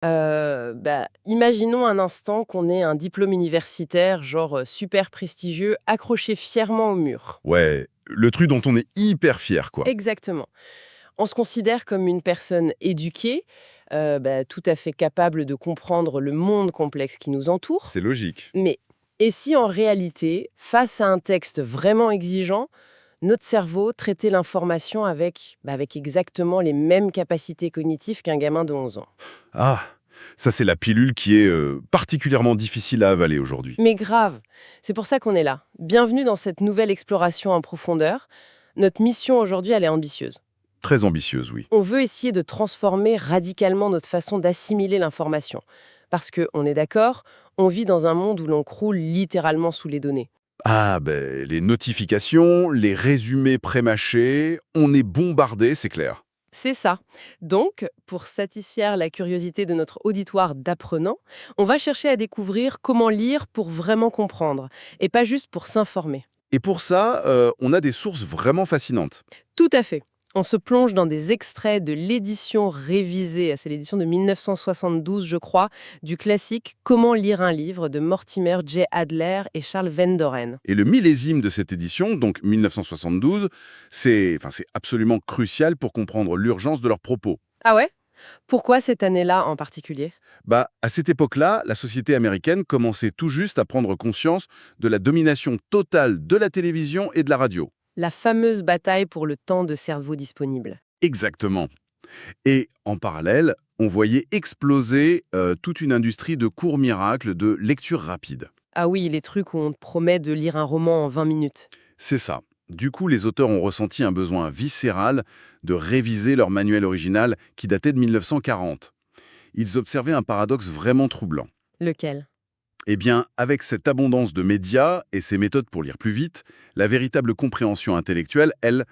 Imaginons un instant qu'on ait un diplôme universitaire, genre super prestigieux, accroché fièrement au mur. Ouais, le truc dont on est hyper fier, quoi. Exactement. On se considère comme une personne éduquée, tout à fait capable de comprendre le monde complexe qui nous entoure. C'est logique. Mais et si en réalité, face à un texte vraiment exigeant, notre cerveau traitait l'information avec exactement les mêmes capacités cognitives qu'un gamin de 11 ans? Ah, ça c'est la pilule qui est particulièrement difficile à avaler aujourd'hui. Mais grave, c'est pour ça qu'on est là. Bienvenue dans cette nouvelle exploration en profondeur. Notre mission aujourd'hui, elle est ambitieuse. Très ambitieuse, oui. On veut essayer de transformer radicalement notre façon d'assimiler l'information. Parce que, on est d'accord, on vit dans un monde où l'on croule littéralement sous les données. Ah, ben, les notifications, les résumés prémâchés, on est bombardé, c'est clair. C'est ça. Donc, pour satisfaire la curiosité de notre auditoire d'apprenants, on va chercher à découvrir comment lire pour vraiment comprendre, et pas juste pour s'informer. Et pour ça, on a des sources vraiment fascinantes. Tout à fait. On se plonge dans des extraits de l'édition révisée, c'est l'édition de 1972, je crois, du classique Comment lire un livre de Mortimer J. Adler et Charles Vendoren. Et le millésime de cette édition, donc 1972, c'est absolument crucial pour comprendre l'urgence de leurs propos. Ah ouais? Pourquoi cette année-là en particulier? Bah, à cette époque-là, la société américaine commençait tout juste à prendre conscience de la domination totale de la télévision et de la radio. La fameuse bataille pour le temps de cerveau disponible. Exactement. Et en parallèle, on voyait exploser toute une industrie de courts miracles de lecture rapide. Ah oui, les trucs où on te promet de lire un roman en 20 minutes. C'est ça. Du coup, les auteurs ont ressenti un besoin viscéral de réviser leur manuel original qui datait de 1940. Ils observaient un paradoxe vraiment troublant. Lequel? Eh bien, avec cette abondance de médias et ces méthodes pour lire plus vite, la véritable compréhension intellectuelle, elle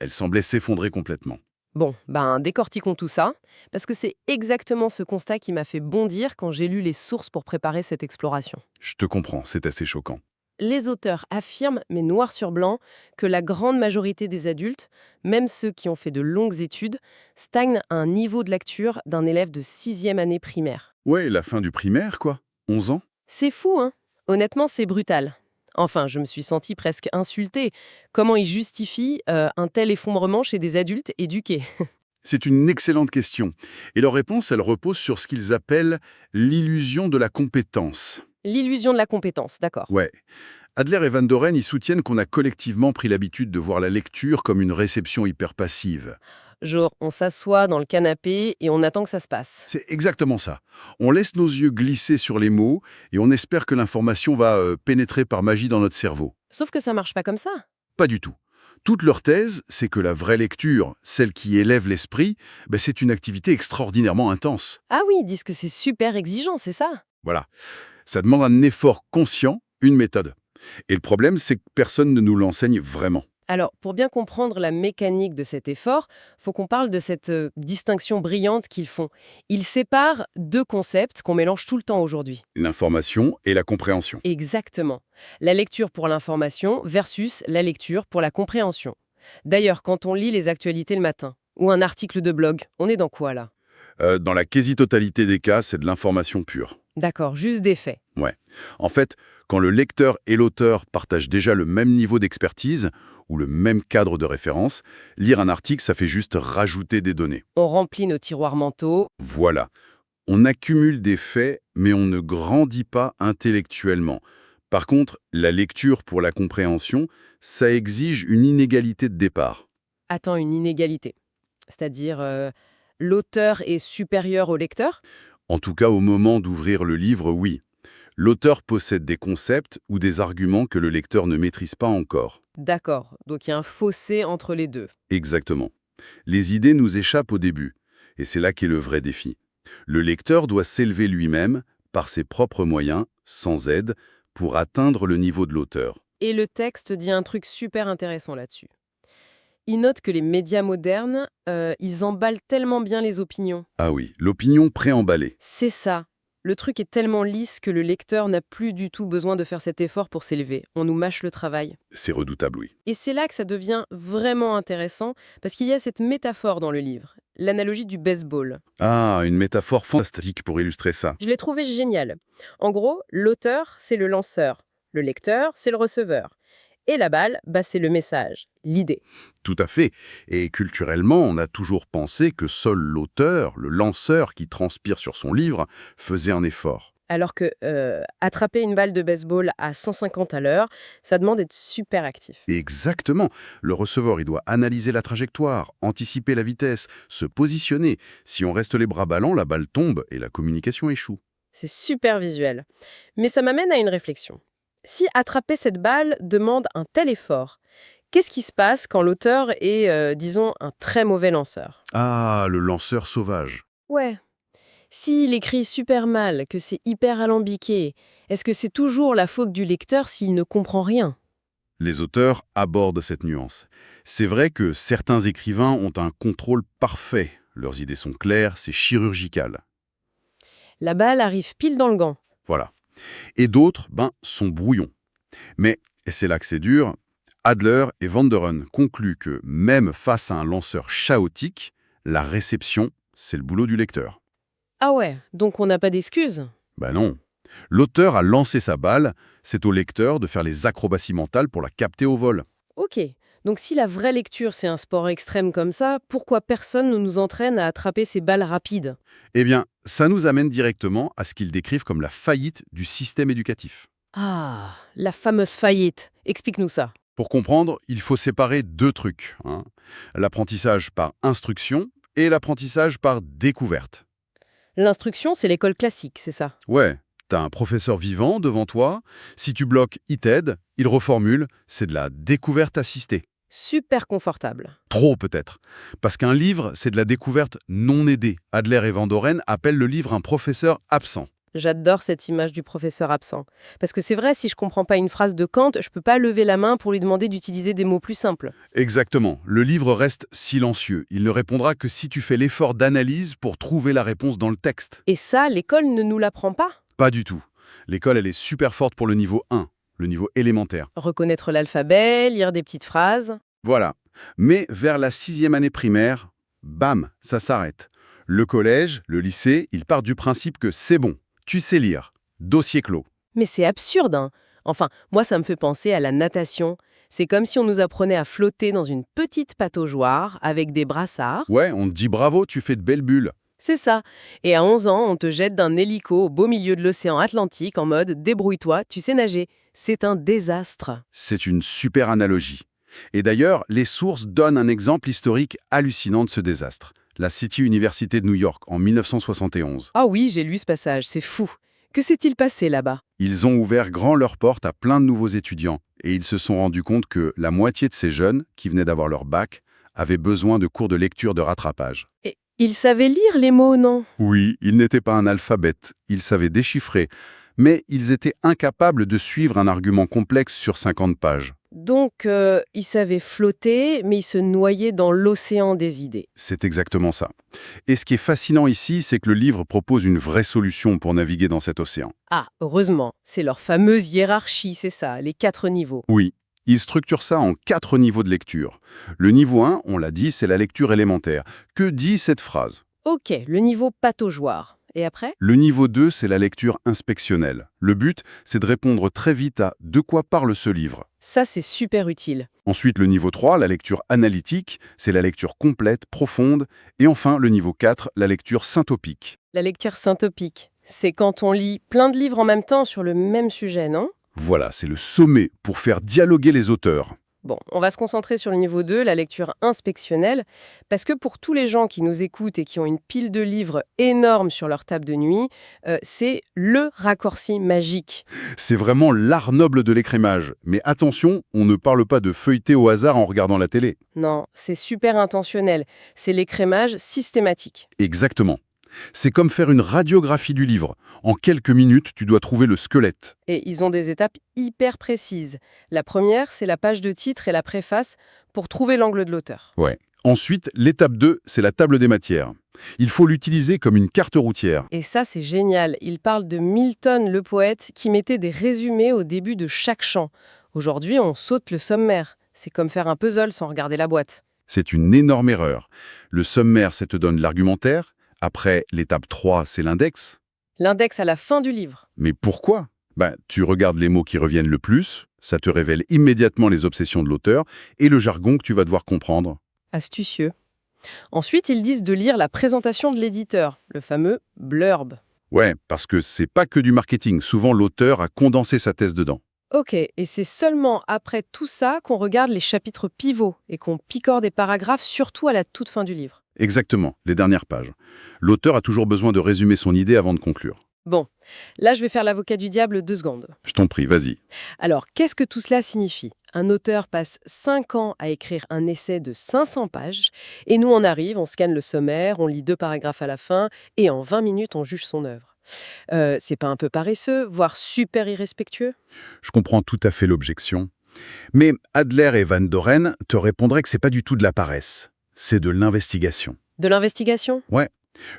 semblait s'effondrer complètement. Bon, décortiquons tout ça, parce que c'est exactement ce constat qui m'a fait bondir quand j'ai lu les sources pour préparer cette exploration. Je te comprends, c'est assez choquant. Les auteurs affirment, mais noir sur blanc, que la grande majorité des adultes, même ceux qui ont fait de longues études, stagnent à un niveau de lecture d'un élève de sixième année primaire. Ouais, la fin du primaire, quoi. 11 ans. C'est fou, hein? Honnêtement, c'est brutal. Enfin, je me suis sentie presque insultée. Comment ils justifient un tel effondrement chez des adultes éduqués? C'est une excellente question. Et leur réponse, elle repose sur ce qu'ils appellent l'illusion de la compétence. L'illusion de la compétence, d'accord. Ouais. Adler et Van Doren y soutiennent qu'on a collectivement pris l'habitude de voir la lecture comme une réception hyper passive. Genre, on s'assoit dans le canapé et on attend que ça se passe. C'est exactement ça. On laisse nos yeux glisser sur les mots et on espère que l'information va pénétrer par magie dans notre cerveau. Sauf que ça marche pas comme ça. Pas du tout. Toute leur thèse, c'est que la vraie lecture, celle qui élève l'esprit, c'est une activité extraordinairement intense. Ah oui, ils disent que c'est super exigeant, c'est ça? Voilà. Ça demande un effort conscient, une méthode. Et le problème, c'est que personne ne nous l'enseigne vraiment. Alors, pour bien comprendre la mécanique de cet effort, faut qu'on parle de cette distinction brillante qu'ils font. Ils séparent deux concepts qu'on mélange tout le temps aujourd'hui. L'information et la compréhension. Exactement. La lecture pour l'information versus la lecture pour la compréhension. D'ailleurs, quand on lit les actualités le matin, ou un article de blog, on est dans quoi là? Dans la quasi-totalité des cas, c'est de l'information pure. D'accord, juste des faits. Ouais. En fait, quand le lecteur et l'auteur partagent déjà le même niveau d'expertise ou le même cadre de référence, lire un article, ça fait juste rajouter des données. On remplit nos tiroirs mentaux. Voilà. On accumule des faits, mais on ne grandit pas intellectuellement. Par contre, la lecture pour la compréhension, ça exige une inégalité de départ. Attends, une inégalité. C'est-à-dire, l'auteur est supérieur au lecteur? En tout cas, au moment d'ouvrir le livre, oui. L'auteur possède des concepts ou des arguments que le lecteur ne maîtrise pas encore. D'accord, donc il y a un fossé entre les deux. Exactement. Les idées nous échappent au début, et c'est là qu'est le vrai défi. Le lecteur doit s'élever lui-même, par ses propres moyens, sans aide, pour atteindre le niveau de l'auteur. Et le texte dit un truc super intéressant là-dessus. Il note que les médias modernes, ils emballent tellement bien les opinions. Ah oui, l'opinion préemballée. C'est ça. Le truc est tellement lisse que le lecteur n'a plus du tout besoin de faire cet effort pour s'élever. On nous mâche le travail. C'est redoutable, oui. Et c'est là que ça devient vraiment intéressant, parce qu'il y a cette métaphore dans le livre, l'analogie du baseball. Ah, une métaphore fantastique pour illustrer ça. Je l'ai trouvée géniale. En gros, l'auteur, c'est le lanceur. Le lecteur, c'est le receveur. Et la balle, c'est le message, l'idée. Tout à fait. Et culturellement, on a toujours pensé que seul l'auteur, le lanceur qui transpire sur son livre, faisait un effort. Alors que attraper une balle de baseball à 150 à l'heure, ça demande d'être super actif. Exactement. Le receveur, il doit analyser la trajectoire, anticiper la vitesse, se positionner. Si on reste les bras ballants, la balle tombe et la communication échoue. C'est super visuel. Mais ça m'amène à une réflexion. Si attraper cette balle demande un tel effort, qu'est-ce qui se passe quand l'auteur est, disons, un très mauvais lanceur? Ah, le lanceur sauvage. Ouais. S'il écrit super mal, que c'est hyper alambiqué, est-ce que c'est toujours la faute du lecteur s'il ne comprend rien? Les auteurs abordent cette nuance. C'est vrai que certains écrivains ont un contrôle parfait. Leurs idées sont claires, c'est chirurgical. La balle arrive pile dans le gant. Voilà. Et d'autres, sont brouillons. Mais, et c'est là que c'est dur, Adler et Van Deren concluent que même face à un lanceur chaotique, la réception, c'est le boulot du lecteur. Ah ouais, donc on n'a pas d'excuses? Non. L'auteur a lancé sa balle, c'est au lecteur de faire les acrobaties mentales pour la capter au vol. Ok, donc si la vraie lecture c'est un sport extrême comme ça, pourquoi personne ne nous entraîne à attraper ces balles rapides? Eh bien, ça nous amène directement à ce qu'ils décrivent comme la faillite du système éducatif. Ah, la fameuse faillite. Explique-nous ça. Pour comprendre, il faut séparer deux trucs, hein. L'apprentissage par instruction et l'apprentissage par découverte. L'instruction, c'est l'école classique, c'est ça? Ouais, t'as un professeur vivant devant toi, si tu bloques, il t'aide, il reformule, c'est de la découverte assistée. Super confortable. Trop peut-être. Parce qu'un livre, c'est de la découverte non aidée. Adler et Van Doren appellent le livre un professeur absent. J'adore cette image du professeur absent. Parce que c'est vrai, si je comprends pas une phrase de Kant, je peux pas lever la main pour lui demander d'utiliser des mots plus simples. Exactement. Le livre reste silencieux. Il ne répondra que si tu fais l'effort d'analyse pour trouver la réponse dans le texte. Et ça, l'école ne nous l'apprend pas? Pas du tout. L'école, elle est super forte pour le niveau 1, le niveau élémentaire. Reconnaître l'alphabet, lire des petites phrases. Voilà. Mais vers la 6e année primaire, bam, ça s'arrête. Le collège, le lycée, ils partent du principe que c'est bon, tu sais lire. Dossier clos. Mais c'est absurde, hein. Enfin, moi, ça me fait penser à la natation. C'est comme si on nous apprenait à flotter dans une petite pataugeoire avec des brassards. Ouais, on te dit bravo, tu fais de belles bulles. C'est ça. Et à 11 ans, on te jette d'un hélico au beau milieu de l'océan Atlantique en mode « débrouille-toi, tu sais nager ». C'est un désastre. C'est une super analogie. Et d'ailleurs, les sources donnent un exemple historique hallucinant de ce désastre. La City University de New York, en 1971. Ah oui, j'ai lu ce passage, c'est fou. Que s'est-il passé là-bas? Ils ont ouvert grand leurs portes à plein de nouveaux étudiants et ils se sont rendus compte que la moitié de ces jeunes, qui venaient d'avoir leur bac, avaient besoin de cours de lecture de rattrapage. Et ils savaient lire les mots, non? Oui, ils n'étaient pas un alphabète, ils savaient déchiffrer, mais ils étaient incapables de suivre un argument complexe sur 50 pages. Donc, ils savaient flotter, mais ils se noyaient dans l'océan des idées. C'est exactement ça. Et ce qui est fascinant ici, c'est que le livre propose une vraie solution pour naviguer dans cet océan. Ah, heureusement, c'est leur fameuse hiérarchie, c'est ça, les 4 niveaux. Oui, il structure ça en 4 niveaux de lecture. Le niveau 1, on l'a dit, c'est la lecture élémentaire. Que dit cette phrase? Ok, le niveau pataugeoire. Et après? Le niveau 2, c'est la lecture inspectionnelle. Le but, c'est de répondre très vite à de quoi parle ce livre. Ça, c'est super utile. Ensuite, le niveau 3, la lecture analytique, c'est la lecture complète, profonde. Et enfin, le niveau 4, la lecture syntopique. La lecture syntopique, c'est quand on lit plein de livres en même temps sur le même sujet, non? Voilà, c'est le sommet pour faire dialoguer les auteurs. Bon, on va se concentrer sur le niveau 2, la lecture inspectionnelle, parce que pour tous les gens qui nous écoutent et qui ont une pile de livres énorme sur leur table de nuit, c'est le raccourci magique. C'est vraiment l'art noble de l'écrémage. Mais attention, on ne parle pas de feuilleter au hasard en regardant la télé. Non, c'est super intentionnel. C'est l'écrémage systématique. Exactement. C'est comme faire une radiographie du livre. En quelques minutes, tu dois trouver le squelette. Et ils ont des étapes hyper précises. La première, c'est la page de titre et la préface pour trouver l'angle de l'auteur. Ouais. Ensuite, l'étape 2, c'est la table des matières. Il faut l'utiliser comme une carte routière. Et ça, c'est génial. Il parle de Milton, le poète, qui mettait des résumés au début de chaque chant. Aujourd'hui, on saute le sommaire. C'est comme faire un puzzle sans regarder la boîte. C'est une énorme erreur. Le sommaire, ça te donne l'argumentaire. Après, l'étape 3, c'est l'index. L'index à la fin du livre. Mais pourquoi? Tu regardes les mots qui reviennent le plus, ça te révèle immédiatement les obsessions de l'auteur et le jargon que tu vas devoir comprendre. Astucieux. Ensuite, ils disent de lire la présentation de l'éditeur, le fameux blurb. Ouais, parce que c'est pas que du marketing. Souvent, l'auteur a condensé sa thèse dedans. Ok, et c'est seulement après tout ça qu'on regarde les chapitres pivots et qu'on picore des paragraphes, surtout à la toute fin du livre. Exactement, les dernières pages. L'auteur a toujours besoin de résumer son idée avant de conclure. Bon, là je vais faire l'avocat du diable 2 secondes. Je t'en prie, vas-y. Alors, qu'est-ce que tout cela signifie? Un auteur passe 5 ans à écrire un essai de 500 pages, et nous on arrive, on scanne le sommaire, on lit 2 paragraphes à la fin, et en 20 minutes on juge son œuvre. C'est pas un peu paresseux, voire super irrespectueux? Je comprends tout à fait l'objection. Mais Adler et Van Doren te répondraient que c'est pas du tout de la paresse. C'est de l'investigation. De l'investigation? Ouais.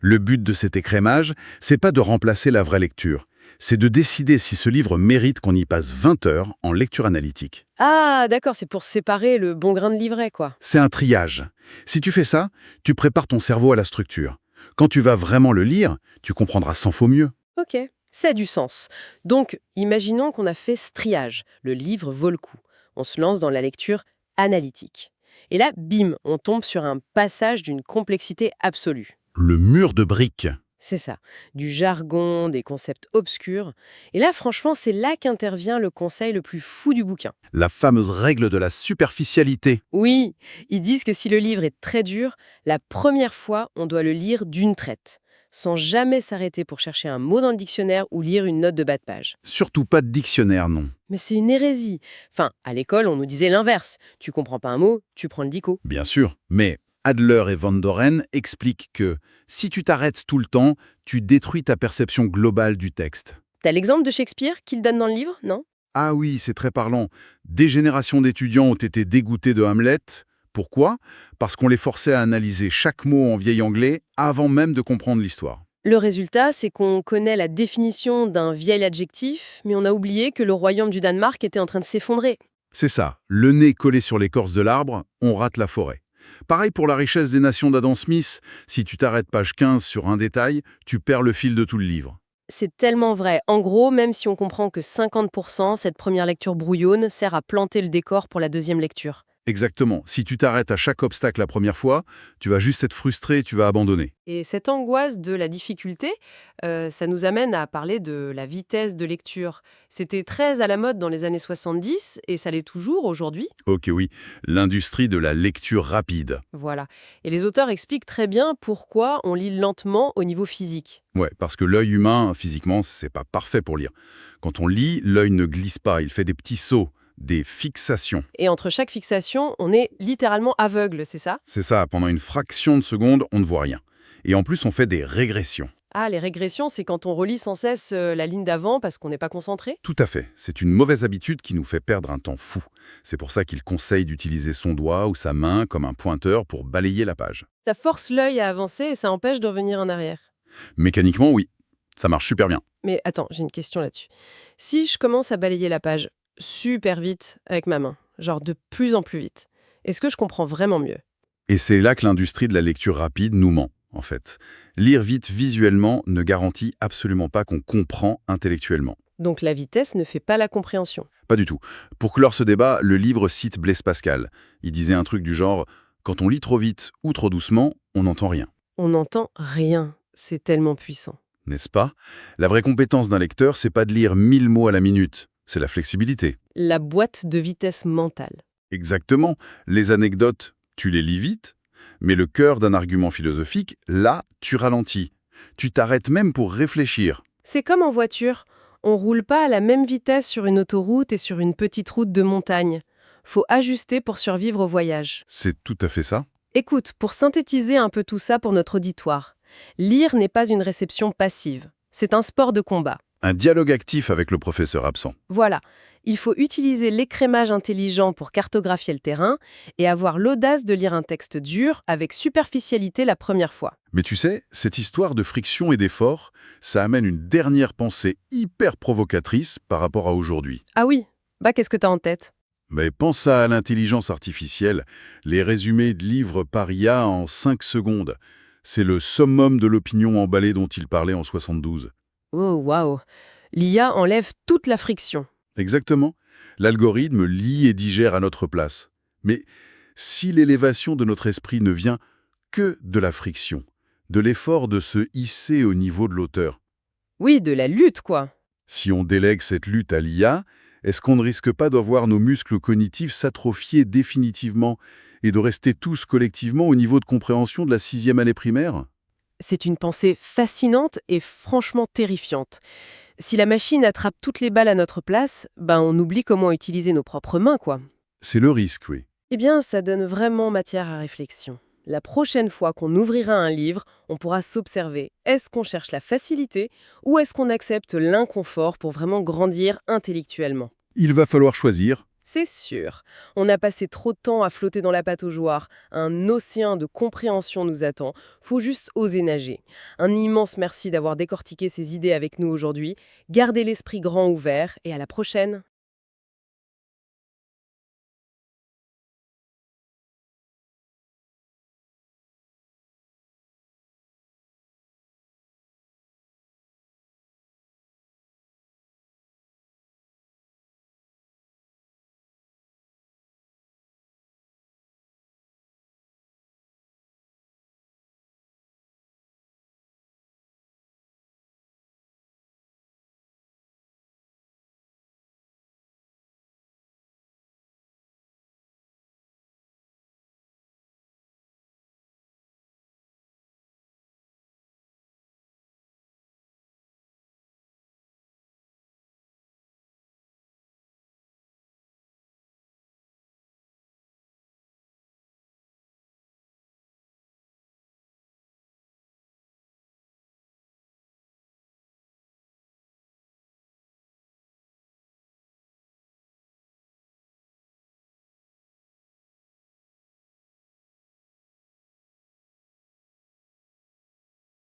Le but de cet écrémage, c'est pas de remplacer la vraie lecture. C'est de décider si ce livre mérite qu'on y passe 20 heures en lecture analytique. Ah, d'accord, c'est pour séparer le bon grain de l'ivraie, quoi. C'est un triage. Si tu fais ça, tu prépares ton cerveau à la structure. Quand tu vas vraiment le lire, tu comprendras 100 fois mieux. Ok, ça a du sens. Donc, imaginons qu'on a fait ce triage. Le livre vaut le coup. On se lance dans la lecture analytique. Et là, bim, on tombe sur un passage d'une complexité absolue. Le mur de briques. C'est ça, du jargon, des concepts obscurs. Et là, franchement, c'est là qu'intervient le conseil le plus fou du bouquin. La fameuse règle de la superficialité. Oui, ils disent que si le livre est très dur, la première fois, on doit le lire d'une traite, sans jamais s'arrêter pour chercher un mot dans le dictionnaire ou lire une note de bas de page. Surtout pas de dictionnaire, non. Mais c'est une hérésie. Enfin, à l'école, on nous disait l'inverse. Tu comprends pas un mot, tu prends le dico. Bien sûr, mais Adler et Van Doren expliquent que si tu t'arrêtes tout le temps, tu détruis ta perception globale du texte. T'as l'exemple de Shakespeare qu'il donne dans le livre, non? Ah oui, c'est très parlant. Des générations d'étudiants ont été dégoûtés de Hamlet. Pourquoi? Parce qu'on les forçait à analyser chaque mot en vieil anglais avant même de comprendre l'histoire. Le résultat, c'est qu'on connaît la définition d'un vieil adjectif, mais on a oublié que le royaume du Danemark était en train de s'effondrer. C'est ça, le nez collé sur l'écorce de l'arbre, on rate la forêt. Pareil pour la richesse des nations d'Adam Smith, si tu t'arrêtes page 15 sur un détail, tu perds le fil de tout le livre. C'est tellement vrai. En gros, même si on comprend que 50%, cette première lecture brouillonne sert à planter le décor pour la deuxième lecture. Exactement, si tu t'arrêtes à chaque obstacle la première fois, tu vas juste être frustré et tu vas abandonner. Et cette angoisse de la difficulté, ça nous amène à parler de la vitesse de lecture. C'était très à la mode dans les années 70 et ça l'est toujours aujourd'hui. Ok oui, l'industrie de la lecture rapide. Voilà. Et les auteurs expliquent très bien pourquoi on lit lentement au niveau physique. Ouais, parce que l'œil humain, physiquement, c'est pas parfait pour lire. Quand on lit, l'œil ne glisse pas, il fait des petits sauts, des fixations. Et entre chaque fixation, on est littéralement aveugle, c'est ça? C'est ça, pendant une fraction de seconde, on ne voit rien. Et en plus, on fait des régressions. Ah, les régressions, c'est quand on relit sans cesse la ligne d'avant parce qu'on n'est pas concentré? Tout à fait. C'est une mauvaise habitude qui nous fait perdre un temps fou. C'est pour ça qu'il conseille d'utiliser son doigt ou sa main comme un pointeur pour balayer la page. Ça force l'œil à avancer et ça empêche de revenir en arrière. Mécaniquement, oui. Ça marche super bien. Mais attends, j'ai une question là-dessus. Si je commence à balayer la page super vite avec ma main, genre de plus en plus vite, est-ce que je comprends vraiment mieux? Et c'est là que l'industrie de la lecture rapide nous ment, en fait. Lire vite visuellement ne garantit absolument pas qu'on comprend intellectuellement. Donc la vitesse ne fait pas la compréhension. Pas du tout. Pour clore ce débat, le livre cite Blaise Pascal. Il disait un truc du genre « Quand on lit trop vite ou trop doucement, on n'entend rien ». On n'entend rien. C'est tellement puissant. N'est-ce pas? La vraie compétence d'un lecteur, c'est pas de lire 1000 mots à la minute. C'est la flexibilité. La boîte de vitesse mentale. Exactement. Les anecdotes, tu les lis vite, mais le cœur d'un argument philosophique, là, tu ralentis. Tu t'arrêtes même pour réfléchir. C'est comme en voiture. On roule pas à la même vitesse sur une autoroute et sur une petite route de montagne. Faut ajuster pour survivre au voyage. C'est tout à fait ça. Écoute, pour synthétiser un peu tout ça pour notre auditoire, lire n'est pas une réception passive. C'est un sport de combat. Un dialogue actif avec le professeur absent. Voilà, il faut utiliser l'écrémage intelligent pour cartographier le terrain et avoir l'audace de lire un texte dur avec superficialité la première fois. Mais tu sais, cette histoire de friction et d'effort, ça amène une dernière pensée hyper provocatrice par rapport à aujourd'hui. Ah oui, bah qu'est-ce que t'as en tête? Mais pense à l'intelligence artificielle, les résumés de livres par IA en 5 secondes. C'est le summum de l'opinion emballée dont il parlait en 72. Oh waouh, l'IA enlève toute la friction. Exactement. L'algorithme lit et digère à notre place. Mais si l'élévation de notre esprit ne vient que de la friction, de l'effort de se hisser au niveau de l'auteur, Oui, de la lutte quoi. si on délègue cette lutte à l'IA, est-ce qu'on ne risque pas de voir nos muscles cognitifs s'atrophier définitivement et de rester tous collectivement au niveau de compréhension de la 6e année primaire? C'est une pensée fascinante et franchement terrifiante. Si la machine attrape toutes les balles à notre place, ben on oublie comment utiliser nos propres mains quoi. C'est le risque, oui. Eh bien, ça donne vraiment matière à réflexion. La prochaine fois qu'on ouvrira un livre, on pourra s'observer. Est-ce qu'on cherche la facilité ou est-ce qu'on accepte l'inconfort pour vraiment grandir intellectuellement? Il va falloir choisir. C'est sûr. On a passé trop de temps à flotter dans la pataugeoire. Un océan de compréhension nous attend. Faut juste oser nager. Un immense merci d'avoir décortiqué ces idées avec nous aujourd'hui. Gardez l'esprit grand ouvert et à la prochaine.